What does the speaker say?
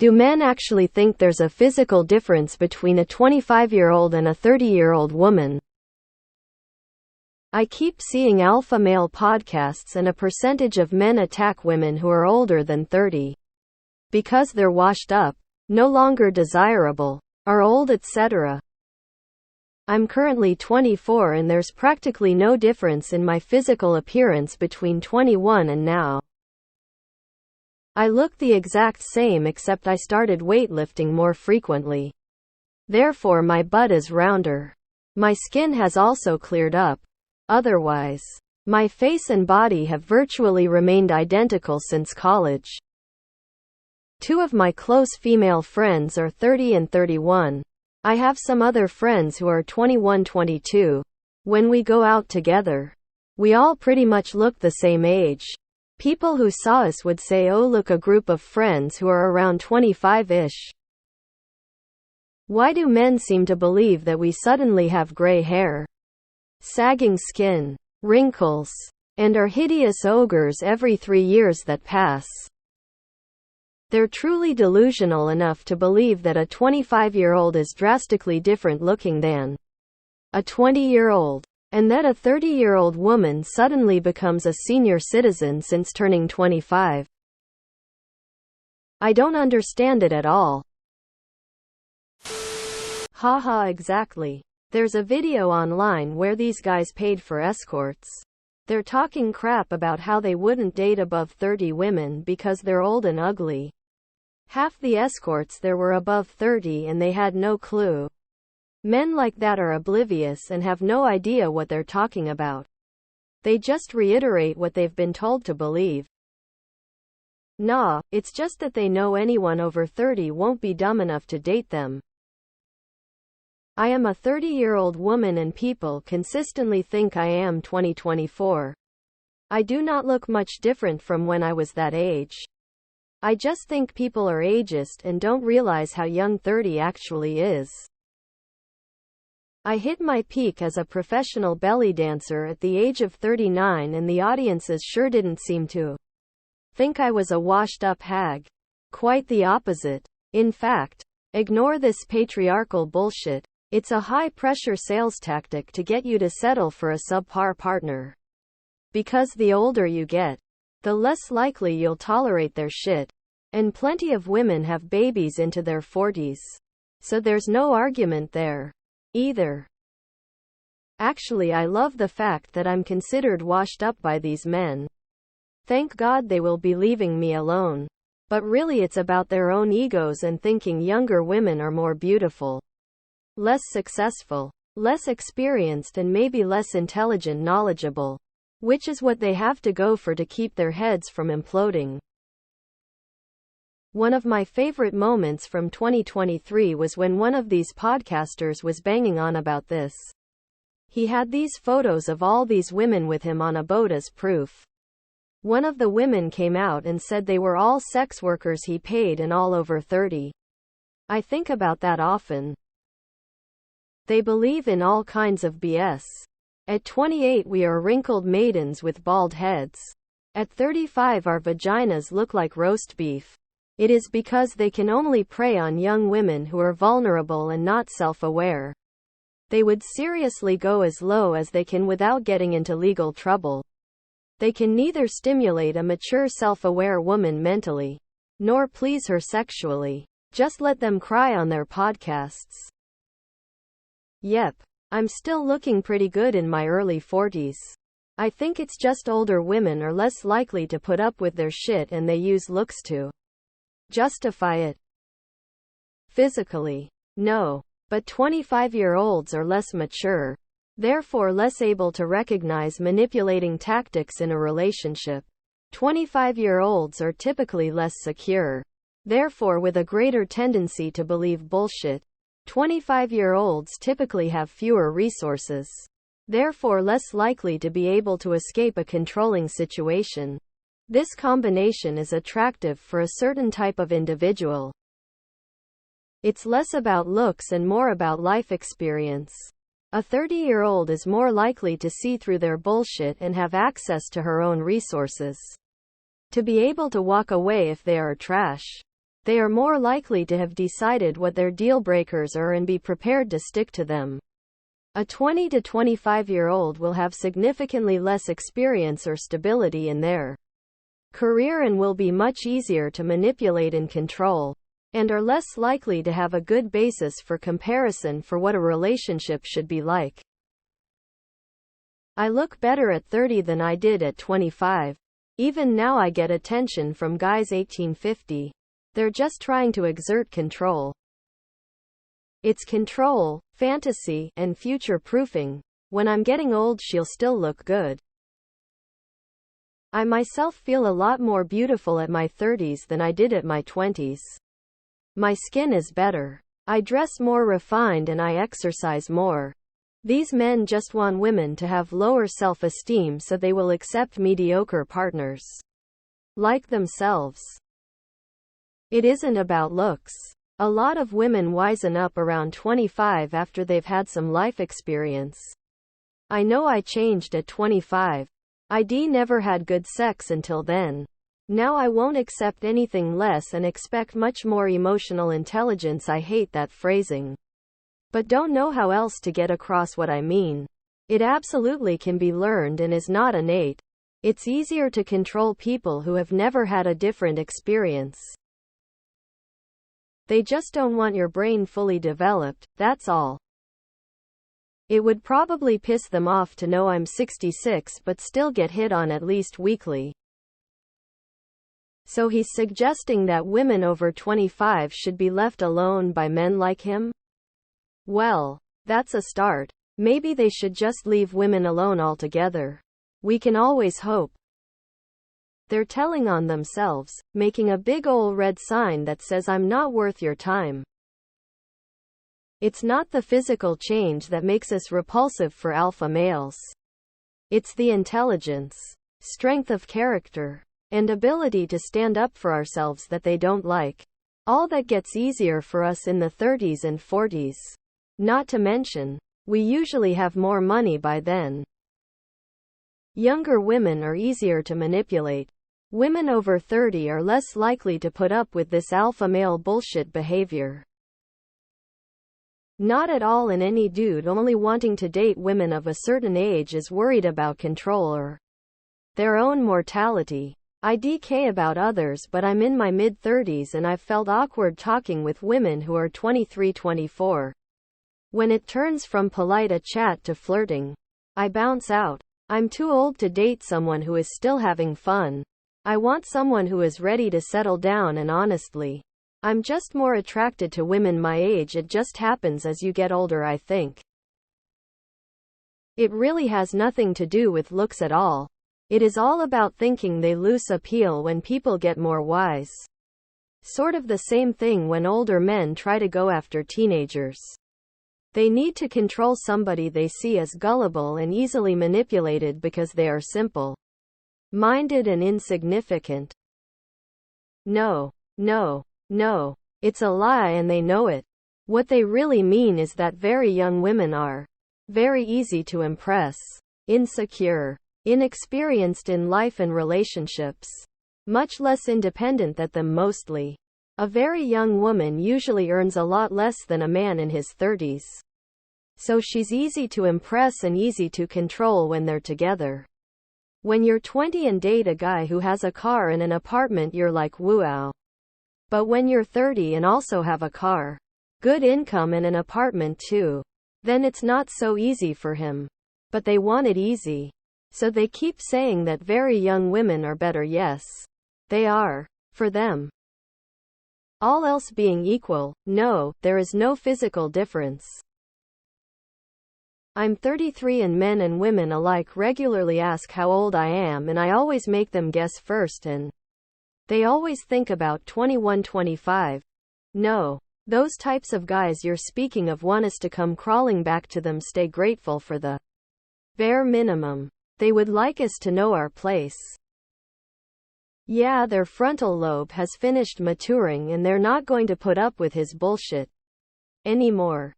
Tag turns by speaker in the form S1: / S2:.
S1: Do men actually think there's a physical difference between a 25-year-old and a 30-year-old woman? I keep seeing alpha male podcasts and a percentage of men attack women who are older than 30. Because they're washed up, no longer desirable, are old, etc. I'm currently 24 and there's practically no difference in my physical appearance between 21 and now. I look the exact same except I started weightlifting more frequently. Therefore my butt is rounder. My skin has also cleared up. Otherwise, my face and body have virtually remained identical since college. Two of my close female friends are 30 and 31. I have some other friends who are 21-22. When we go out together, we all pretty much look the same age. People who saw us would say, oh look, a group of friends who are around 25-ish. Why do men seem to believe that we suddenly have gray hair, sagging skin, wrinkles, and are hideous ogres every 3 years that pass? They're truly delusional enough to believe that a 25-year-old is drastically different looking than a 20-year-old. And that a 30-year-old woman suddenly becomes a senior citizen since turning 25. I don't understand it at all. Haha, exactly. There's a video online where these guys paid for escorts. They're talking crap about how they wouldn't date above 30 women because they're old and ugly. Half the escorts there were above 30 and they had no clue. Men like that are oblivious and have no idea what they're talking about. They just reiterate what they've been told to believe. Nah, it's just that they know anyone over 30 won't be dumb enough to date them. I am a 30-year-old woman and people consistently think I am 24. I do not look much different from when I was that age. I just think people are ageist and don't realize how young 30 actually is. I hit my peak as a professional belly dancer at the age of 39 and the audiences sure didn't seem to think I was a washed-up hag. Quite the opposite. In fact, ignore this patriarchal bullshit. It's a high-pressure sales tactic to get you to settle for a subpar partner. Because the older you get, the less likely you'll tolerate their shit. And plenty of women have babies into their 40s. So there's no argument there either. Actually, I love the fact that I'm considered washed up by these men. Thank God they will be leaving me alone. But really it's about their own egos and thinking younger women are more beautiful, less successful, less experienced and maybe less intelligent, knowledgeable. Which is what they have to go for to keep their heads from imploding. One of my favorite moments from 2023 was when one of these podcasters was banging on about this. He had these photos of all these women with him on a boat as proof. One of the women came out and said they were all sex workers he paid and all over 30. I think about that often. They believe in all kinds of BS. At 28 we are wrinkled maidens with bald heads. At 35 our vaginas look like roast beef. It is because they can only prey on young women who are vulnerable and not self-aware. They would seriously go as low as they can without getting into legal trouble. They can neither stimulate a mature self-aware woman mentally, nor please her sexually. Just let them cry on their podcasts. Yep, I'm still looking pretty good in my early 40s. I think it's just older women are less likely to put up with their shit and they use looks to justify it. Physically, no. But 25-year-olds are less mature, therefore less able to recognize manipulating tactics in a relationship. 25-year-olds are typically less secure, therefore with a greater tendency to believe bullshit. 25-year-olds typically have fewer resources, therefore less likely to be able to escape a controlling situation. This combination is attractive for a certain type of individual. It's less about looks and more about life experience. A 30-year-old is more likely to see through their bullshit and have access to her own resources, to be able to walk away if they are trash. They are more likely to have decided what their deal breakers are and be prepared to stick to them. A 20 to 25-year-old will have significantly less experience or stability in their career and will be much easier to manipulate and control, and are less likely to have a good basis for comparison for what a relationship should be like. I look better at 30 than I did at 25. Even now I get attention from guys 18-50. They're just trying to exert control. It's control, fantasy, and future-proofing. When I'm getting old, she'll still look good. I myself feel a lot more beautiful at my 30s than I did at my 20s. My skin is better. I dress more refined and I exercise more. These men just want women to have lower self-esteem so they will accept mediocre partners like themselves. It isn't about looks. A lot of women wisen up around 25 after they've had some life experience. I know I changed at 25. I never had good sex until then. Now I won't accept anything less and expect much more emotional intelligence. I hate that phrasing, but don't know how else to get across what I mean. It absolutely can be learned and is not innate. It's easier to control people who have never had a different experience. They just don't want your brain fully developed, that's all. It would probably piss them off to know I'm 66 but still get hit on at least weekly. So he's suggesting that women over 25 should be left alone by men like him? Well, that's a start. Maybe they should just leave women alone altogether. We can always hope. They're telling on themselves, making a big ol' red sign that says I'm not worth your time. It's not the physical change that makes us repulsive for alpha males. It's the intelligence, strength of character, and ability to stand up for ourselves that they don't like. All that gets easier for us in the 30s and 40s. Not to mention, we usually have more money by then. Younger women are easier to manipulate. Women over 30 are less likely to put up with this alpha male bullshit behavior. Not at all, and any dude only wanting to date women of a certain age is worried about control or their own mortality. I care about others, but I'm in my mid-30s and I've felt awkward talking with women who are 23-24. When it turns from polite a chat to flirting, I bounce out. I'm too old to date someone who is still having fun. I want someone who is ready to settle down, and honestly, I'm just more attracted to women my age. It just happens as you get older, I think. It really has nothing to do with looks at all. It is all about thinking they lose appeal when people get more wise. Sort of the same thing when older men try to go after teenagers. They need to control somebody they see as gullible and easily manipulated because they are simple-minded and insignificant. No. It's a lie and they know it. What they really mean is that very young women are very easy to impress, insecure, inexperienced in life and relationships, much less independent than them mostly. A very young woman usually earns a lot less than a man in his 30s. So she's easy to impress and easy to control when they're together. When you're 20 and date a guy who has a car and an apartment, you're like, wow. But when you're 30 and also have a car, good income and an apartment too, then it's not so easy for him. But they want it easy. So they keep saying that very young women are better. Yes, they are. For them. All else being equal, no, there is no physical difference. I'm 33 and men and women alike regularly ask how old I am, and I always make them guess first, and they always think about 21-25. No. Those types of guys you're speaking of want us to come crawling back to them. Stay grateful for the bare minimum. They would like us to know our place. Yeah, their frontal lobe has finished maturing and they're not going to put up with his bullshit anymore.